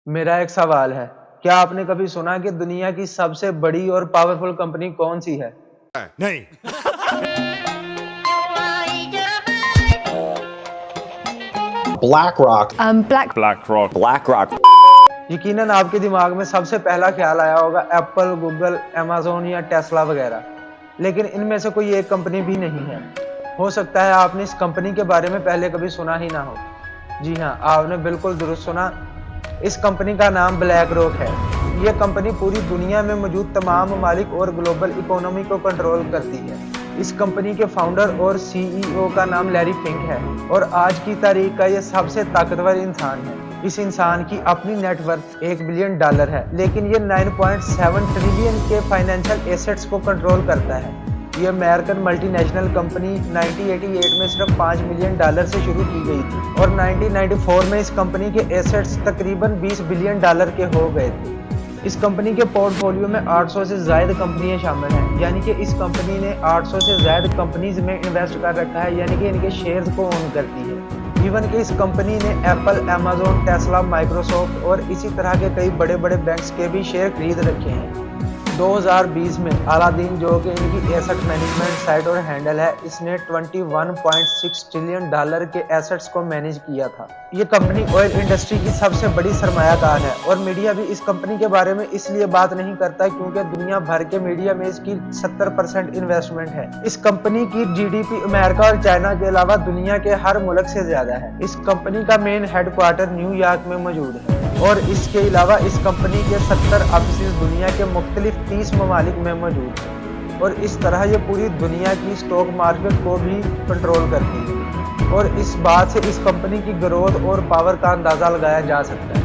मेरा एक सवाल है, क्या आपने कभी सुना कि दुनिया की सबसे बड़ी और पावरफुल कंपनी कौन सी है? नहीं। BlackRock. BlackRock. यकीनन आपके दिमाग में सबसे पहला ख्याल आया होगा एप्पल, गूगल, अमेज़न या टेस्ला वगैरह। लेकिन इनमें से कोई एक कंपनी भी नहीं है। हो सकता है आपने इस कंपनी के बारे में पहले कभी सुना ही ना हो। जी हाँ, आपने बिल्कुल दुरुस्त सुना। इस कंपनी का नाम ब्लैक रॉक है। ये कंपनी पूरी दुनिया में मौजूद तमाम ममालिक और ग्लोबल इकोनॉमी को कंट्रोल करती है। इस कंपनी के फाउंडर और सीईओ का नाम लैरी फिंक है और आज की तारीख का ये सबसे ताकतवर इंसान है। इस इंसान की अपनी नेटवर्थ $1 बिलियन है, लेकिन ये 9.7 ट्रिलियन के फाइनेंशियल एसेट्स को कंट्रोल करता है। ये अमेरिकन मल्टीनेशनल कंपनी 1988 में सिर्फ $5 मिलियन से शुरू की गई थी और 1994 में इस कंपनी के एसेट्स तकरीबन $20 बिलियन के हो गए थे। इस कंपनी के पोर्टफोलियो में 800 से ज़ायद कंपनियां शामिल हैं, यानी कि इस कंपनी ने 800 से ज़ायद कंपनीज में इन्वेस्ट कर रखा है, यानी कि इनके शेयर्स को ओन करती है। इवन कि इस कंपनी ने एप्पल, अमेज़न, टेस्ला, माइक्रोसॉफ्ट और इसी तरह के कई बड़े बड़े बैंक्स के भी शेयर खरीद रखे हैं। 2020 में अलादीन, जो कि इनकी एसेट मैनेजमेंट साइट और हैंडल है, इसने $21.6 ट्रिलियन के एसेट्स को मैनेज किया था। ये कंपनी ऑयल इंडस्ट्री की सबसे बड़ी सरमायाकार है और मीडिया भी इस कंपनी के बारे में इसलिए बात नहीं करता क्योंकि दुनिया भर के मीडिया में इसकी 70% इन्वेस्टमेंट है। इस कंपनी की जीडीपी अमेरिका और चाइना के अलावा दुनिया के हर मुल्क से ज्यादा है। इस कंपनी का मेन हेडक्वार्टर न्यूयॉर्क में मौजूद है और इसके अलावा इस कंपनी के 70 ऑफिस दुनिया के मुख्तलिफ 30 ममालिक में मौजूद है और इस तरह ये पूरी दुनिया की स्टॉक मार्केट को भी कंट्रोल करती है और इस बात से इस कंपनी की ग्रोथ और पावर का अंदाज़ा लगाया जा सकता है।